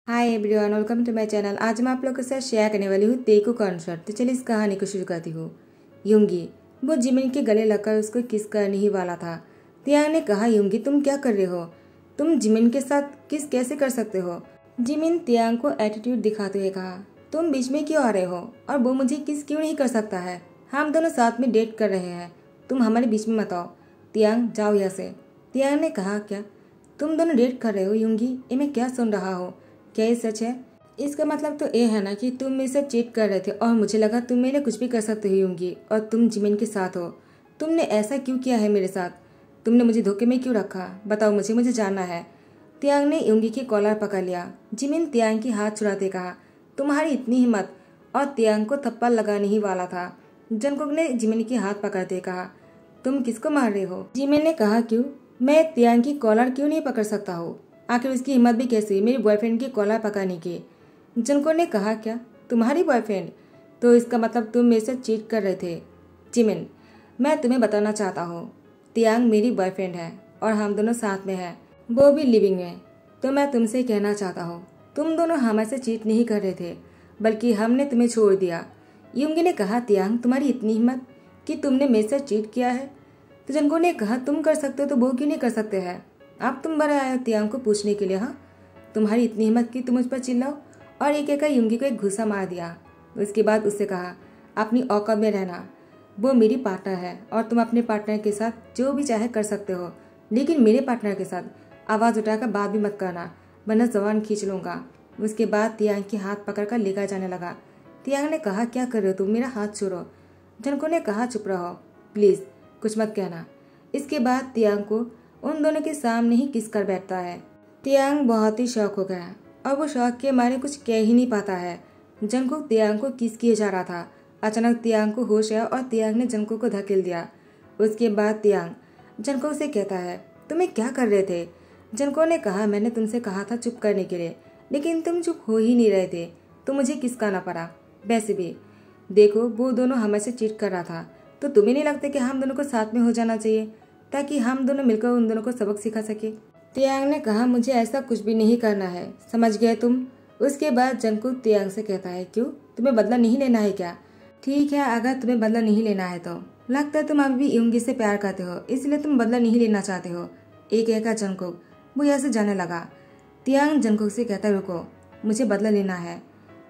Hi everyone, welcome to my channel. आज मैं आप लोगों के साथ शेयर करने वाली हूँ तेकू कॉन्सर्ट। तो चलिए इस कहानी को शुरू करती हूँ। यूंगी वो जिमिन के गले लगकर उसको किस करने ही वाला था। तियांग ने कहा, यूंगी तुम क्या कर रहे हो? तुम जिमिन के साथ किस कैसे कर सकते हो? जिमिन तियांग को एटीट्यूड दिखाते हुए कहा, तुम बीच में क्यों आ रहे हो और वो मुझे किस क्यों नहीं कर सकता है? हम दोनों साथ में डेट कर रहे हैं, तुम हमारे बीच में मत आओ। तियांग जाओ यहाँ से। तियांग ने कहा, क्या तुम दोनों डेट कर रहे हो? यूंगी ये मैं क्या सुन रहा हो? क्या ये सच है? इसका मतलब तो ये है ना कि तुम मेरे से चीट कर रहे थे और मुझे लगा तुम मेरे लिए कुछ भी कर सकते हो यूंगी, और तुम जिमिन के साथ हो। तुमने ऐसा क्यों किया है मेरे साथ? तुमने मुझे धोखे में क्यों रखा? बताओ मुझे, मुझे जानना है। तियांग ने यूंगी की कॉलर पकड़ लिया। जिमिन तियांग की हाथ छुड़ाते कहा, तुम्हारी इतनी हिम्मत? और तियांग को थप्पड़ लगाने ही वाला था। जंगकुक ने जिमिन की हाथ पकड़ते कहा, तुम किसको मार रहे हो? जिमिन ने कहा, क्यों? मैं तियांग की कॉलर क्यों नहीं पकड़ सकता हूँ? आखिर उसकी हिम्मत भी कैसी हुई मेरी बॉयफ्रेंड की कॉलर पकड़ने की? जंगकुक ने कहा, क्या तुम्हारी बॉयफ्रेंड? तो इसका मतलब तुम मेरे से चीट कर रहे थे। जिमिन, मैं तुम्हें बताना चाहता हूँ, तियांग मेरी बॉयफ्रेंड है और हम दोनों साथ में हैं, वो भी लिविंग में। तो मैं तुमसे कहना चाहता हूँ, तुम दोनों हमसे चीट नहीं कर रहे थे, बल्कि हमने तुम्हें छोड़ दिया। यूंगी ने कहा, तियांग तुम्हारी इतनी हिम्मत कि तुमने मेरे से चीट किया है? तो जंगकुक ने कहा, तुम कर सकते हो तो वो क्यों नहीं कर सकते हैं? अब तुम बड़े आए हो तियांग को पूछने के लिए? हाँ, तुम्हारी इतनी हिम्मत की तुम मुझ पर चिल्लाओ? और एक कहकर यूंगी को एक घुसा मार दिया। उसके बाद उससे कहा, अपनी औकात में रहना, वो मेरी पार्टनर है और तुम अपने पार्टनर के साथ जो भी चाहे कर सकते हो, लेकिन मेरे पार्टनर के साथ आवाज़ उठाकर बात भी मत करना, वरना जबान खींच लूंगा। उसके बाद तियांग के हाथ पकड़कर लेकर जाने लगा। तियांग ने कहा, क्या कर रहे हो तुम? मेरा हाथ छोड़ो। जंगकुक ने कहा, चुप रहो प्लीज, कुछ मत कहना। इसके बाद तियांग को उन दोनों के सामने ही किस कर बैठता है। तियांग बहुत ही शौक हो गया और वो शौक के मारे कुछ कह ही नहीं पाता है। जंगकुक तियांग को किस किए जा रहा था। अचानक तियांग को होश आया और तियांग ने जंगकुक को धकेल दिया। उसके बाद तियांग जंगकुक से कहता है, तुम्हें क्या कर रहे थे? जंगकुक ने कहा, मैंने तुमसे कहा था चुप करने के लिए, लेकिन तुम चुप हो ही नहीं रहे थे, तो मुझे किसकाना पड़ा। वैसे भी देखो, वो दोनों हमसे चीट कर रहा था, तो तुम्हें नहीं लगता कि हम दोनों को साथ में हो जाना चाहिए, ताकि हम दोनों मिलकर उन दोनों को सबक सिखा सके? तियांग ने कहा, मुझे ऐसा कुछ भी नहीं करना है, समझ गए तुम? उसके बाद जंगकुक तियांग से कहता है, क्यों, तुम्हें बदला नहीं लेना है क्या? ठीक है, अगर तुम्हें बदला नहीं लेना है तो लगता है तुम अभी भी यूंगी से प्यार करते हो, इसलिए तुम बदला नहीं लेना चाहते हो। एक कहकर जंगकुक वो यहाँ से जाने लगा। तियांग जंगकुक से कहता, रुको, मुझे बदला लेना है।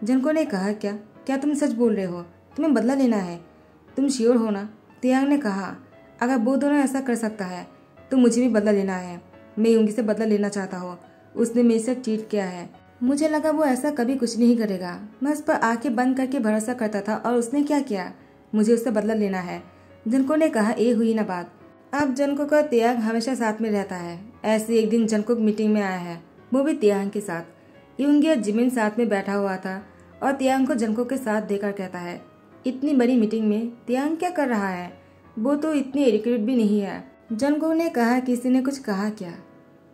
जंगकुक ने कहा, क्या क्या तुम सच बोल रहे हो? तुम्हें बदला लेना है? तुम श्योर हो ना? तियांग ने कहा, अगर वो दोनों ऐसा कर सकता है तो मुझे भी बदला लेना है। मैं यूंगी से बदला लेना चाहता हूँ, उसने मेरे से चीट किया है। मुझे लगा वो ऐसा कभी कुछ नहीं करेगा। मैं उस पर आंखें बंद करके भरोसा करता था और उसने क्या किया? मुझे उससे बदला लेना है। जंगकुक ने कहा, ये हुई ना बात। अब जंगकुक और तियांग हमेशा साथ में रहता है। ऐसे एक दिन जंगकुक मीटिंग में आया है, वो भी तियांग के साथ। यूंगी और जिमिन साथ में बैठा हुआ था और तियांग को जंगकुक के साथ देखकर कहता है, इतनी बड़ी मीटिंग में तियांग क्या कर रहा है? वो तो इतनी एडिक्यूट भी नहीं है। जंगकुक ने कहा, किसी ने कुछ कहा क्या?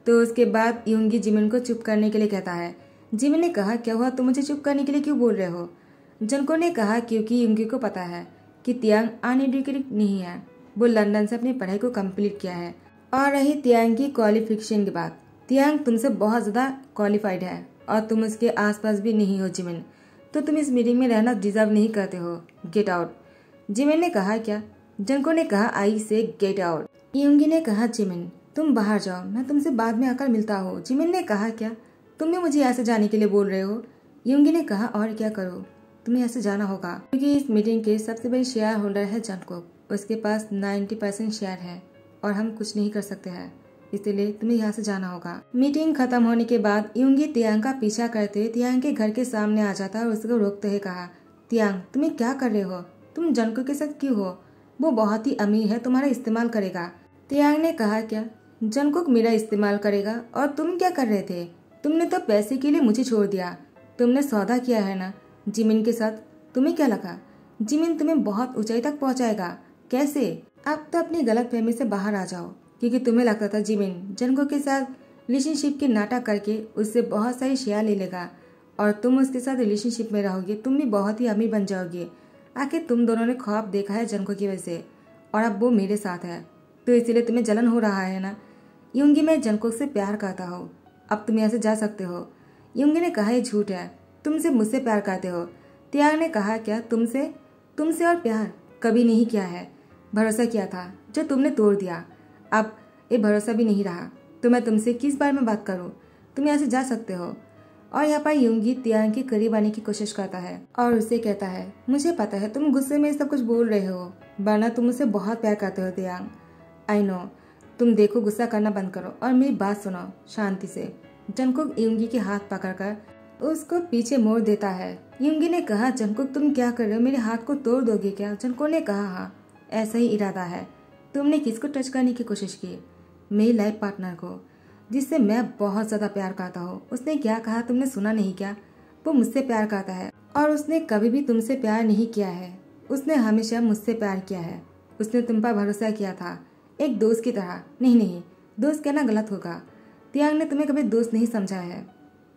तो उसके बाद यूंगी जिमिन को चुप करने के लिए कहता है। जिमिन ने कहा, क्या हुआ, तुम मुझे चुप करने के लिए क्यों बोल रहे हो? जंगकुक ने कहा, क्योंकि यूंगी को पता है कि तियांग अनएडुकेटेड नहीं है, वो लंदन से अपनी पढ़ाई को कंप्लीट किया है। और रही तियांग की क्वालिफिकेशन की बात, तियांग तुमसे बहुत ज्यादा क्वालिफाइड है और तुम उसके आसपास भी नहीं हो जिमिन, तो तुम इस मीटिंग में रहना डिजर्व नहीं करते हो। Get out. जिमिन ने कहा, क्या? जंगकुक ने कहा, आई से गेट आउट। यूंगी ने कहा, जिमिन तुम बाहर जाओ, मैं तुमसे बाद में आकर मिलता हूँ। जिमिन ने कहा, क्या तुम भी मुझे ऐसे जाने के लिए बोल रहे हो? यूंगी ने कहा, और क्या करो, तुम्हें ऐसे जाना होगा, क्योंकि इस मीटिंग के सबसे बड़ी शेयर होल्डर है जंगकुक। उसके पास 90% शेयर है और हम कुछ नहीं कर सकते हैं, इसलिए तुम्हें यहाँ से जाना होगा। मीटिंग खत्म होने के बाद यूंगी तियांग का पीछा करते तियांग के घर के सामने आ जाता और उसको रोकते हुए कहा, तियांग तुम्हें क्या कर रहे हो? तुम जंगकुक के साथ क्यों हो? वो बहुत ही अमीर है, तुम्हारा इस्तेमाल करेगा। तियांग ने कहा, क्या जंगकुक मेरा इस्तेमाल करेगा? और तुम क्या कर रहे थे? तुमने तो पैसे के लिए मुझे छोड़ दिया। तुमने सौदा किया है ना जिमिन के साथ। तुम्हें क्या लगा जिमिन तुम्हें बहुत ऊंचाई तक पहुंचाएगा? कैसे? अब तो अपनी गलत फहमी से बाहर आ जाओ, क्योंकि तुम्हें लगता था जिमिन जंगकुक के साथ रिलेशनशिप के नाटक करके उससे बहुत सारी शेयर ले लेगा और तुम उसके साथ रिलेशनशिप में रहोगे, तुम भी बहुत ही अमीर बन जाओगे। आखिर तुम दोनों ने ख्वाब देखा है जंगकुक की वजह से, और अब वो मेरे साथ है, तो इसीलिए तुम्हें जलन हो रहा है ना? यूंगी मैं जंगकुक से प्यार करता हूँ, अब तुम यहाँ से जा सकते हो। युंगी ने कहा, ये झूठ है, तुम सिर्फ मुझसे प्यार करते हो। तियांग ने कहा, क्या तुमसे और प्यार कभी नहीं किया है। भरोसा किया था जो तुमने तोड़ दिया। अब ये भरोसा भी नहीं रहा, तो मैं तुमसे किस बारे में बात करूं। तुम यहाँ से जा सकते हो। और यहाँ पर युंगी तियांग के करीब आने की कोशिश करता है और उसे कहता है, मुझे पता है तुम गुस्से में सब कुछ बोल रहे हो, वरना तुम मुझसे बहुत प्यार करते हो तियांग। I know. तुम देखो, गुस्सा करना बंद करो और मेरी बात सुनो शांति से। जंगकुक युंगी के हाथ पकड़कर उसको पीछे मोड़ देता है। युंगी ने कहा, जंगकुक तुम क्या कर रहे हो, मेरे हाथ को तोड़ दोगे क्या। जंगकुक ने कहा, हाँ ऐसा ही इरादा है। तुमने किसको टच करने की कोशिश की। मेरी लाइफ पार्टनर को, जिससे मैं बहुत ज्यादा प्यार करता हूँ। उसने क्या कहा तुमने सुना नहीं क्या। वो मुझसे प्यार करता है और उसने कभी भी तुमसे प्यार नहीं किया है। उसने हमेशा मुझसे प्यार किया है। उसने तुम पर भरोसा किया था, एक दोस्त की तरह। नहीं, दोस्त कहना गलत होगा। तियांग ने तुम्हें कभी दोस्त नहीं समझा है।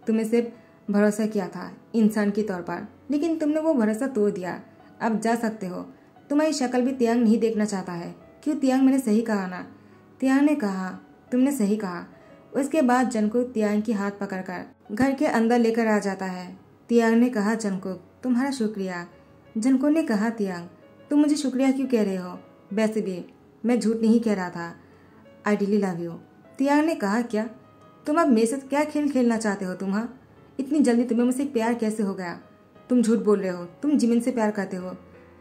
तुम्हें सिर्फ भरोसा किया था इंसान के तौर पर, लेकिन तुमने वो भरोसा तोड़ दिया। अब जा सकते हो। तुम्हारी शक्ल भी तियांग नहीं देखना चाहता है। क्यों तियांग, मैंने सही कहा ना। तियांग ने कहा, तुमने सही कहा। उसके बाद जंगकुक तियांग की हाथ पकड़कर घर के अंदर लेकर आ जाता है। तियांग ने कहा, जंगकुक तुम्हारा शुक्रिया। जंगकुक ने कहा, तियांग तुम मुझे शुक्रिया क्यों कह रहे हो। वैसे भी मैं झूठ नहीं कह रहा था। I really love you. Tiyang ने कहा, क्या तुम अब मेरे साथ क्या खेल खेलना चाहते हो। तुम हाँ, इतनी जल्दी तुम्हें मुझसे प्यार कैसे हो गया। तुम झूठ बोल रहे हो, तुम जिमिन से प्यार करते हो।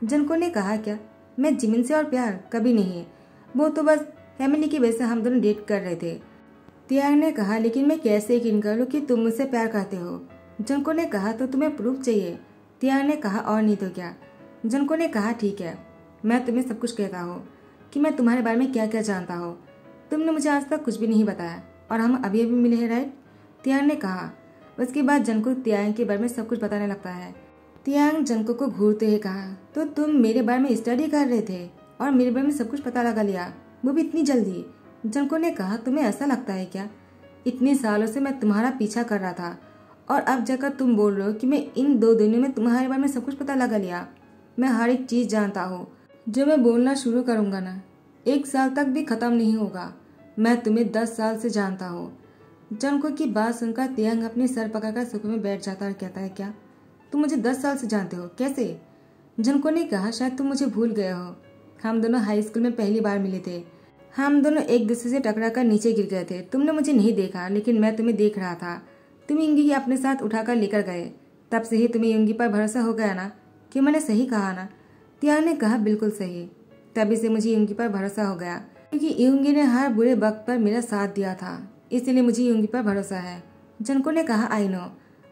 जंगकुक ने कहा, क्या मैं जिमिन से और प्यार कभी नहीं। वो तो बस फैमिली की वजह से हम दोनों डेट कर रहे थे। तियांग ने कहा, लेकिन मैं कैसे यकीन कर लूं कि तुम मुझसे प्यार करते हो। जंगकुक ने कहा, तो तुम्हें प्रूफ चाहिए। तियांग ने कहा, और नहीं तो क्या। जंगकुक ने कहा, ठीक है, मैं तुम्हें सब कुछ कहता हूँ कि मैं तुम्हारे बारे में क्या क्या जानता हूँ। तुमने मुझे आज तक कुछ भी नहीं बताया और हम अभी अभी मिले हैं, राइट। तियांग ने कहा। उसके बाद जंगकुक तियांग के बारे में सब कुछ बताने लगता है। तियांग जंगकुक को घूरते हुए कहा, तो तुम मेरे बारे में स्टडी कर रहे थे और मेरे बारे में सब कुछ पता लगा लिया, वो भी इतनी जल्दी। जंगकुक ने कहा, तुम्हें ऐसा लगता है क्या, इतने सालों से मैं तुम्हारा पीछा कर रहा था और अब जाकर तुम बोल रहे हो कि मैं इन 2 दिनों में तुम्हारे बारे में सब कुछ पता लगा लिया। मैं हर एक चीज जानता हूँ। जो मैं बोलना शुरू करूंगा ना, 1 साल तक भी खत्म नहीं होगा। मैं तुम्हें 10 साल से जानता हूँ। जंगकुक की बात सुनकर तियांग अपने सर पकड़कर सोफे में बैठ जाता और कहता है, क्या तुम मुझे 10 साल से जानते हो, कैसे। जंगकुक ने कहा, शायद तुम मुझे भूल गए हो। हम दोनों हाई स्कूल में पहली बार मिले थे। हम दोनों एक दूसरे से टकरा कर नीचे गिर गए थे। तुमने मुझे नहीं देखा, लेकिन मैं तुम्हें देख रहा था। तुम युंगी अपने साथ उठाकर लेकर गए। तब से ही तुम्हें युंगी पर भरोसा हो गया ना कि मैंने सही कहा ना। तियांग ने कहा, बिल्कुल सही। तभी से मुझे युंगी पर भरोसा हो गया, क्योंकि युंगी ने हर बुरे वक्त पर मेरा साथ दिया था, इसलिए मुझे युंगी पर भरोसा है। जंगकुक ने कहा, आई नो।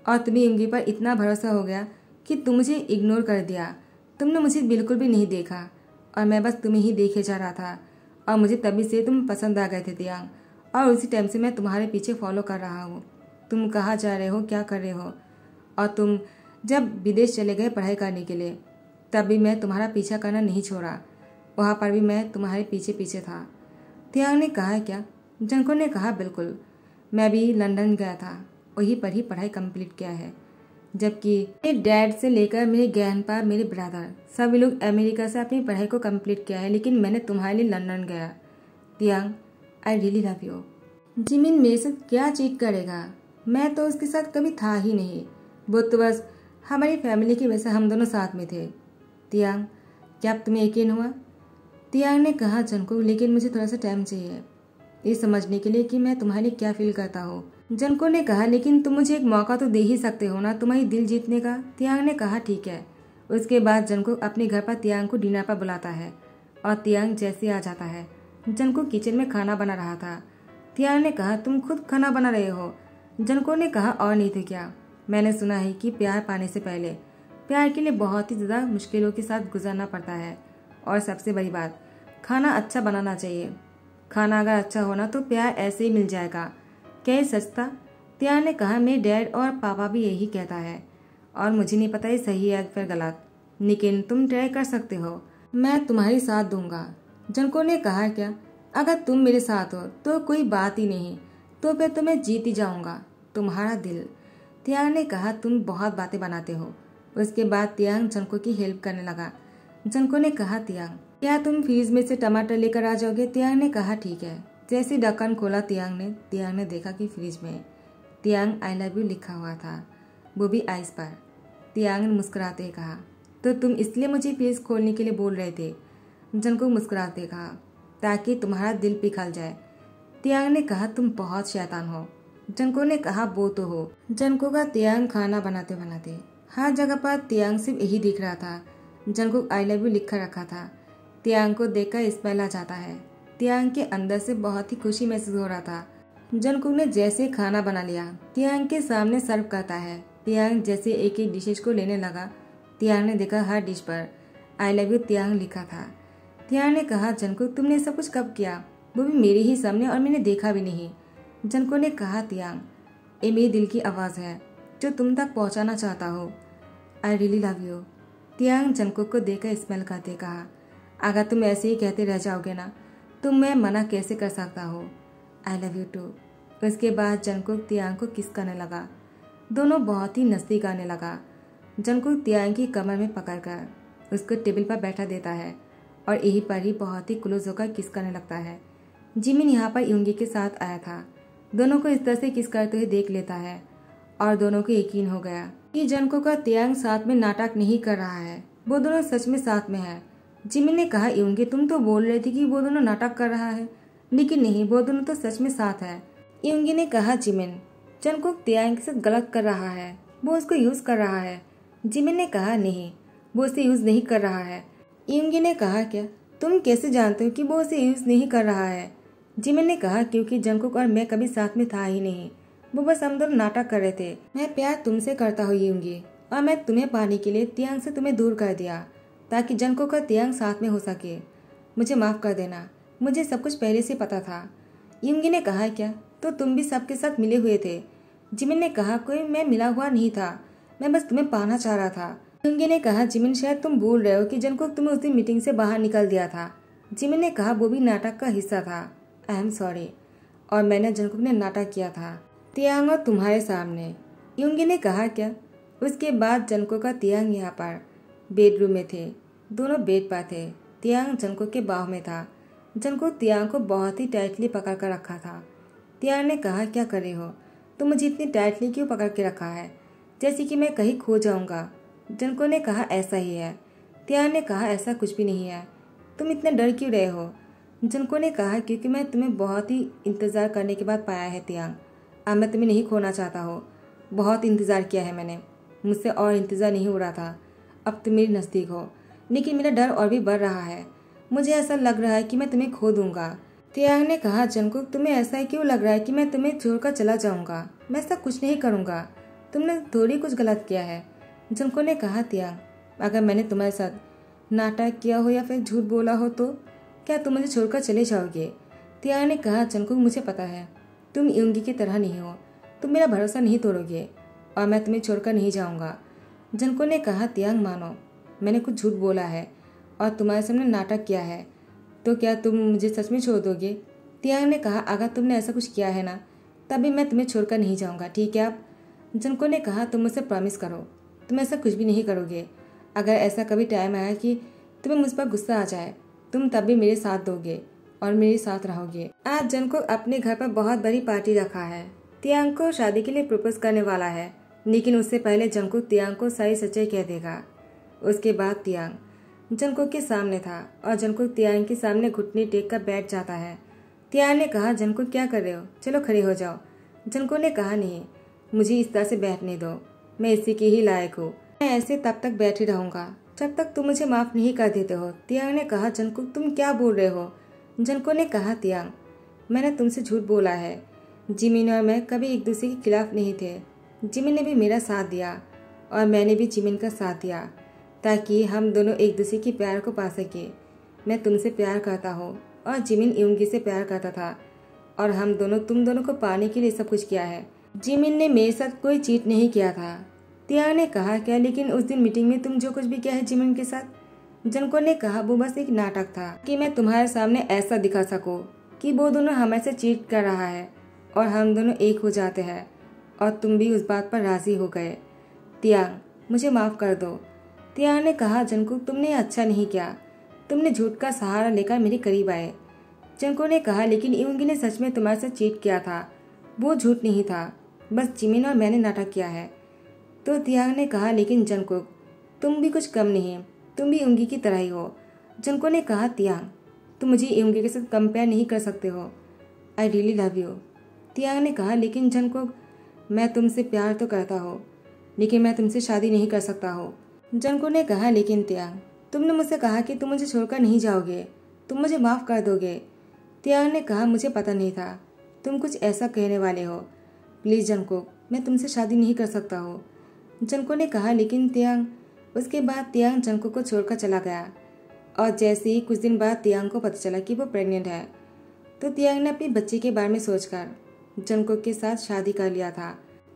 और तुम्हें युंगी पर इतना भरोसा हो गया कि तुम मुझे इग्नोर कर दिया। तुमने मुझे बिल्कुल भी नहीं देखा और मैं बस तुम्हें ही देखे जा रहा था और मुझे तभी से तुम पसंद आ गए थे तियांग, और उसी टाइम से मैं तुम्हारे पीछे फॉलो कर रहा हूँ। तुम कहाँ जा रहे हो, क्या कर रहे हो। और तुम जब विदेश चले गए पढ़ाई करने के लिए, तब भी मैं तुम्हारा पीछा करना नहीं छोड़ा। वहाँ पर भी मैं तुम्हारे पीछे पीछे था। तियांग ने कहा, क्या। जंगकुक ने कहा, बिल्कुल। मैं भी लंदन गया था, वहीं पर ही पढ़ाई कंप्लीट किया है। जबकि मेरे डैड से लेकर मेरे ग्रैंडपा, मेरे ब्रदर, सभी लोग अमेरिका से अपनी पढ़ाई को कंप्लीट किया है, लेकिन मैंने तुम्हारे लिए लंदन गया। Tiyang, I really love you. Jimin मेरे साथ क्या चीट करेगा, मैं तो उसके साथ कभी था ही नहीं। वो तो बस हमारी फैमिली की वजह से हम दोनों साथ में थे। तियांग, क्या अब तुम्हें यकीन हुआ। तियांग ने कहा, जंगकुक, लेकिन मुझे थोड़ा सा टाइम चाहिए ये समझने के लिए कि मैं तुम्हारे क्या फील करता हूँ। जंगकुक ने कहा, लेकिन तुम मुझे एक मौका तो दे ही सकते हो ना तुम्हारी दिल जीतने का। तियांग ने कहा, ठीक है। उसके बाद जंगकुक अपने घर पर तियांग को डिनर पर बुलाता है और तियांग जैसे आ जाता है। जंगकुक किचन में खाना बना रहा था। तियांग ने कहा, तुम खुद खाना बना रहे हो। जंगकुक ने कहा, और नहीं थे क्या। मैंने सुना है कि प्यार पाने से पहले प्यार के लिए बहुत ही ज़्यादा मुश्किलों के साथ गुजरना पड़ता है, और सबसे बड़ी बात, खाना अच्छा बनाना चाहिए। खाना अगर अच्छा होना तो प्यार ऐसे ही मिल जाएगा। क्या ये सच था। तियांग ने कहा, मेरे डैड और पापा भी यही कहता है, और मुझे नहीं पता ये सही है फिर गलत, लेकिन तुम ट्राई कर सकते हो। मैं तुम्हारी साथ दूंगा। जंगकुक ने कहा, क्या अगर तुम मेरे साथ हो तो कोई बात ही नहीं, तो फिर तुम्हें जीत ही जाऊंगा, तुम्हारा दिल। तियांग ने कहा, तुम बहुत बातें बनाते हो। उसके बाद तियांग जंगकुक की हेल्प करने लगा। जंगकुक ने कहा, तियांग, क्या तुम फ्रीज में से टमाटर लेकर आ जाओगे। तियांग ने कहा, ठीक है। जैसे ढक्कन खोला तियांग ने देखा कि फ्रिज में तियांग आई लव यू लिखा हुआ था, वो भी आइस पर। तियांग ने मुस्कुराते हुए कहा, तो तुम इसलिए मुझे फेस खोलने के लिए बोल रहे थे? जंगकुक मुस्कुराते कहा, ताकि तुम्हारा दिल पिघल जाए। तियांग ने कहा, तुम बहुत शैतान हो। जंगकुक ने कहा, वो तो हो। जंगकुक का तियांग खाना बनाते बनाते हर जगह पर तियांग सिर्फ यही दिख रहा था। जंगकुक आई लव यू लिखकर रखा था। तियांग को देखकर स्मेल आ जाता है। तियांग के अंदर से बहुत ही खुशी महसूस हो रहा था। जंगकुक ने जैसे खाना बना लिया, तियांग के सामने सर्व करता है। तियांग जैसे एक एक डिशेज को लेने लगा, तियांग ने देखा हर डिश पर आई लव यू तियांग लिखा था। तियांग ने कहा, जंगकुक तुमने सब कुछ कब किया? वो भी मेरे ही सामने, और मैंने देखा भी नहीं। जंगकुक ने कहा, तियांग ये मेरे दिल की आवाज़ है जो तुम तक पहुंचाना चाहता हो। I really love you. Tiyang Jungkook को देखकर स्मेल करते कहा, अगर तुम ऐसे ही कहते रह जाओगे ना तो मैं मना कैसे कर सकता हूँ। I love you too. उसके बाद जंगकुक तियांग को किस करने लगा। दोनों बहुत ही नज़दीक आने लगा। जंगकुक तियांग की कमर में पकड़कर उसको टेबल पर बैठा देता है और यहीं पर ही बहुत ही क्लोज होकर किस करने लगता है। जिमिन यहाँ पर युंगी के साथ आया था। दोनों को इस तरह से किस करते हुए देख लेता है और दोनों को यकीन हो गया कि जंगकुक का तियांग साथ में नाटक नहीं कर रहा है, वो दोनों सच में साथ में है। जिमिन ने कहा, युंगी तुम तो बोल रहे थे कि वो दोनों नाटक कर रहा है, लेकिन नहीं, वो दोनों तो सच में साथ है। युंगी ने कहा, जिमिन जंगकुक तियांग के साथ गलत कर रहा है, वो उसको यूज कर रहा है। जिमिन ने कहा, नहीं, वो उसे यूज नहीं कर रहा है। युंगी ने कहा, क्या तुम कैसे जानते हो कि वो उसे यूज नहीं कर रहा है? जिमिन ने कहा, क्योंकि जंगकुक और मैं कभी साथ में था ही नहीं, वो बस हम दोनों नाटक कर रहे थे। मैं प्यार तुमसे करता हूँ युंगी, और मैं तुम्हें पाने के लिए तियांग से तुम्हें दूर कर दिया ताकि जंगकुक और तियांग साथ में हो सके। मुझे माफ कर देना, मुझे सब कुछ पहले से पता था। युंगी ने कहा, क्या तो तुम भी सबके साथ मिले हुए थे? जिमिन ने कहा, कोई मैं मिला हुआ नहीं था, मैं बस तुम्हें पाना चाह रहा था। युंगी ने कहा, जिमिन शायद तुम भूल रहे हो कि जंगकुक तुम्हें उस दिन मीटिंग से बाहर निकल दिया था। जिमिन ने कहा, वो भी नाटक का हिस्सा था। आई एम सॉरी, और मैंने जंगकुक ने नाटक किया था तियांग और तुम्हारे सामने। युंगी ने कहा, क्या? उसके बाद जंगकुक का तियांग यहाँ पर बेडरूम में थे। दोनों बेड पर थे। तियांग जंगकुक के बाहों में था। जंगकुक तियांग को बहुत ही टाइटली पकड़ कर रखा था। तियांग ने कहा, क्या कर रहे हो तुम? मुझे इतनी टाइटली क्यों पकड़ के रखा है, जैसे कि मैं कहीं खो जाऊंगा? जंगकुक ने कहा, ऐसा ही है। तियांग ने कहा, ऐसा कुछ भी नहीं है, तुम इतने डर क्यों रहे हो? जंगकुक ने कहा, क्योंकि मैं तुम्हें बहुत ही इंतज़ार करने के बाद पाया है तियांग, अब मैं तुम्हें नहीं खोना चाहता हो। बहुत इंतज़ार किया है मैंने, मुझसे और इंतज़ार नहीं हो रहा था। अब तुम मेरे नज़दीक हो, लेकिन मेरा डर और भी बढ़ रहा है। मुझे ऐसा लग रहा है कि मैं तुम्हें खो दूंगा। तियांग ने कहा, जंगकुक तुम्हें ऐसा क्यों लग रहा है कि मैं तुम्हें छोड़कर चला जाऊंगा? मैं ऐसा कुछ नहीं करूंगा, तुमने थोड़ी कुछ गलत किया है। जंगकुक ने कहा, तियांग अगर मैंने तुम्हारे साथ नाटक किया हो या फिर झूठ बोला हो तो क्या तुम मुझे छोड़कर चले जाओगे? तियांग ने कहा, जंगकुक मुझे पता है तुम युंगी की तरह नहीं हो, तुम मेरा भरोसा नहीं तोड़ोगे और मैं तुम्हें छोड़कर नहीं जाऊंगा। जंगकुक ने कहा, तियांग मानो मैंने कुछ झूठ बोला है और तुम्हारे सामने नाटक किया है, तो क्या तुम मुझे सच में छोड़ दोगे? तियांग ने कहा, अगर तुमने ऐसा कुछ किया है ना, तभी मैं तुम्हें छोड़कर नहीं जाऊंगा, ठीक है? आप जंगकुक ने कहा, तुम मुझसे प्रॉमिस करो तुम ऐसा कुछ भी नहीं करोगे। अगर ऐसा कभी टाइम आया कि तुम्हें मुझ पर गुस्सा आ जाए, तुम तब भी मेरे साथ दोगे और मेरे साथ रहोगे। आज जंगकुक अपने घर पर बहुत बड़ी पार्टी रखा है। तियांग को शादी के लिए प्रपोज करने वाला है, लेकिन उससे पहले जंगकुक तियांग को सारी सच्चाई कह देगा। उसके बाद तियांग जंगकुक के सामने था और जंगकुक तियांग के सामने घुटने टेक कर बैठ जाता है। तियांग ने कहा, जंगकुक क्या कर रहे हो, चलो खड़े हो जाओ। जंगकुक ने कहा, नहीं, मुझे इस तरह से बैठने दो, मैं इसी के ही लायक हूँ। मैं ऐसे तब तक बैठे रहूंगा जब तक तुम मुझे माफ नहीं कर देते हो। तियांग ने कहा, जंगकुक तुम क्या बोल रहे हो? जंगकुक ने कहा, तियांग मैंने तुमसे झूठ बोला है। जिमिन और मैं कभी एक दूसरे के खिलाफ नहीं थे। जिमिन ने भी मेरा साथ दिया और मैंने भी जिमिन का साथ दिया ताकि हम दोनों एक दूसरे की प्यार को पा सके। मैं तुमसे प्यार करता हूँ और जिमिन युंगी से प्यार करता था और हम दोनों तुम दोनों को पाने के लिए सब कुछ किया है। जिमिन ने मेरे साथ कोई चीट नहीं किया था। तियांग ने कहा, क्या? लेकिन उस दिन मीटिंग में तुम जो कुछ भी किया है जिमिन के साथ? जंगकुक ने कहा, वो बस एक नाटक था कि मैं तुम्हारे सामने ऐसा दिखा सकूं कि वो दोनों हमें से चीट कर रहा है और हम दोनों एक हो जाते हैं, और तुम भी उस बात पर राजी हो गए। तियांग मुझे माफ कर दो। तियांग ने कहा, जंगकुक तुमने अच्छा नहीं किया, तुमने झूठ का सहारा लेकर मेरे करीब आए। जंगकुक ने कहा, लेकिन युंगी ने सच में तुम्हारे साथ चीट किया था, वो झूठ नहीं था, बस जिमिन और मैंने नाटक किया है। तो तियांग ने कहा, लेकिन जंगकुक तुम भी कुछ कम नहीं, तुम भी युंगी की तरह ही हो। जंगकुक ने कहा, तियांग तुम मुझे युंगी के साथ कंपेयर नहीं कर सकते हो। I really love you. Tiyang ने कहा, लेकिन जंगकुक मैं तुमसे प्यार तो करता हूँ, लेकिन मैं तुमसे शादी नहीं कर सकता हूँ। जंगकुक ने कहा, लेकिन तियांग तुमने मुझसे कहा कि तुम मुझे छोड़कर नहीं जाओगे, तुम मुझे माफ़ कर दोगे। तियांग ने कहा, मुझे पता नहीं था तुम कुछ ऐसा कहने वाले हो। प्लीज़ जंगकुक मैं तुमसे शादी नहीं कर सकता हूँ। जंगकुक ने कहा, लेकिन तियांग। उसके बाद तियांग जंगकुक को छोड़कर चला गया और जैसे ही कुछ दिन बाद तियांग को पता चला कि वो प्रेग्नेंट है, तो तियांग ने अपने बच्चे के बारे में सोचकर जंगकुक के साथ शादी कर लिया था।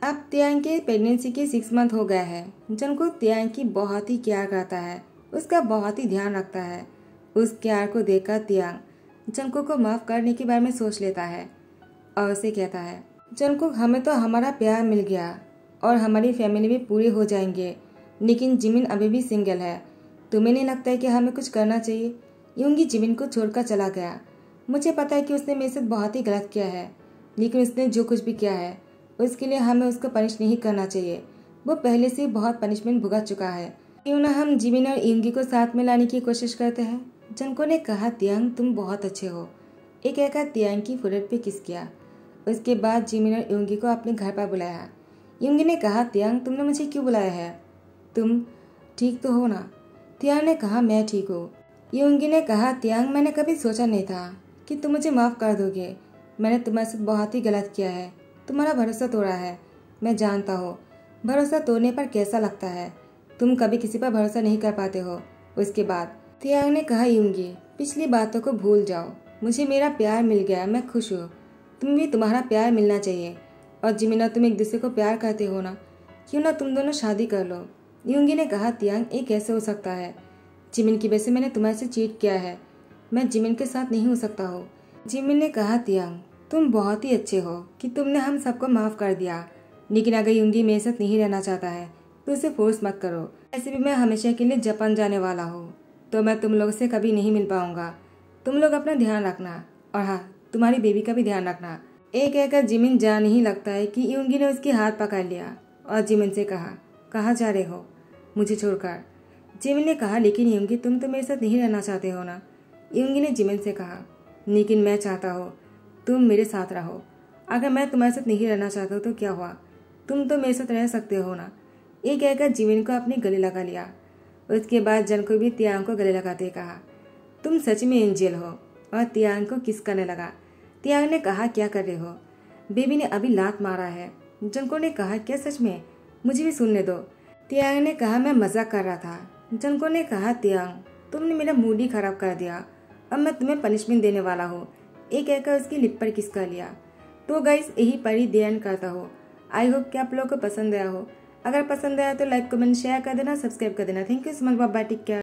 अब तियांग के प्रेगनेंसी के 6 मंथ हो गया है। जंगकुक तियांग की बहुत ही केयर करता है, उसका बहुत ही ध्यान रखता है। उस केयर को देखकर तियांग जंगकुक को माफ़ करने के बारे में सोच लेता है और उसे कहता है, जंगकुक हमें तो हमारा प्यार मिल गया और हमारी फैमिली भी पूरे हो जाएंगे, लेकिन जिमिन अभी भी सिंगल है। तुम्हें नहीं लगता है कि हमें कुछ करना चाहिए? युंगी जिमिन को छोड़कर चला गया। मुझे पता है कि उसने मेरे साथ बहुत ही गलत किया है, लेकिन उसने जो कुछ भी किया है उसके लिए हमें उसको पनिश नहीं करना चाहिए। वो पहले से बहुत पनिशमेंट भुगत चुका है। क्यों ना हम जिमिन और युंगी को साथ में लाने की कोशिश करते हैं। जंगकुक ने कहा, तियांग तुम बहुत अच्छे हो। एक कहकर तियांग की फोrehead पे किस किया। उसके बाद जिमिन और युंगी को अपने घर पर बुलाया। युंगी ने कहा, तियांग तुमने मुझे क्यों बुलाया है? तुम ठीक तो हो ना? तियांग ने कहा, मैं ठीक हूँ। युंगी ने कहा, तियांग मैंने कभी सोचा नहीं था कि तुम मुझे माफ़ कर दोगे। मैंने तुम्हारे साथ बहुत ही गलत किया है, तुम्हारा भरोसा तोड़ा है। मैं जानता हूँ भरोसा तोड़ने पर कैसा लगता है। तुम कभी किसी पर भरोसा नहीं कर पाते हो। उसके बाद तियांग ने कहा, युंगी पिछली बातों को भूल जाओ, मुझे मेरा प्यार मिल गया, मैं खुश हूँ। तुम भी तुम्हारा प्यार मिलना चाहिए। और जिमिन तुम एक दूसरे को प्यार करते हो ना, क्यों ना तुम दोनों शादी कर लो। युंगी ने कहा, तियांग ये कैसे हो सकता है? जिमिन की वजह से मैंने तुम्हारे से चीट किया है, मैं जिमिन के साथ नहीं हो सकता हूँ। जिमिन ने कहा, तियांग तुम बहुत ही अच्छे हो कि तुमने हम सबको माफ़ कर दिया, लेकिन अगर युंगी मेरे साथ नहीं रहना चाहता है तो उसे फोर्स मत करो। ऐसे भी मैं हमेशा के लिए जापान जाने वाला हूँ, तो मैं तुम लोग से कभी नहीं मिल पाऊंगा। तुम लोग अपना ध्यान रखना, और हाँ तुम्हारी बेबी का भी ध्यान रखना। एक कहकर जिमिन जा नहीं लगता है कि युंगी ने उसके हाथ पकड़ लिया और जिमिन से कहा, कहाँ जा रहे हो मुझे छोड़कर? जिमिन ने कहा, लेकिन युंगी तुम तो मेरे साथ नहीं रहना चाहते हो ना? युंगी ने जिमिन से कहा, लेकिन मैं चाहता हूँ तुम मेरे साथ रहो। अगर मैं तुम्हारे साथ नहीं रहना चाहता हूँ तो क्या हुआ, तुम तो मेरे साथ रह सकते हो ना? ये कहकर जिमिन को अपने गले लगा लिया। उसके बाद जंगकुक भी तियांग को गले लगाते कहा, तुम सच में एंजल हो, और तियांग को किस करने लगा। तियांग ने कहा, क्या कर रहे हो? बेबी ने अभी लात मारा है। जंगकुक ने कहा, क्या सच में? मुझे भी सुनने दो। तियांग ने कहा, मैं मजाक कर रहा था। जंगकुक ने कहा, तियांग तुमने मेरा मूड ही खराब कर दिया, अब मैं तुम्हें पनिशमेंट देने वाला हूँ। एक कहकर उसकी लिप पर किस कर लिया। तो गाइस यही पर ही द एंड करता हो। आई होप कि आप लोगों को पसंद आया हो। अगर पसंद आया तो लाइक कमेंट शेयर कर देना, सब्सक्राइब कर देना। Thank you so much, bye bye, take care.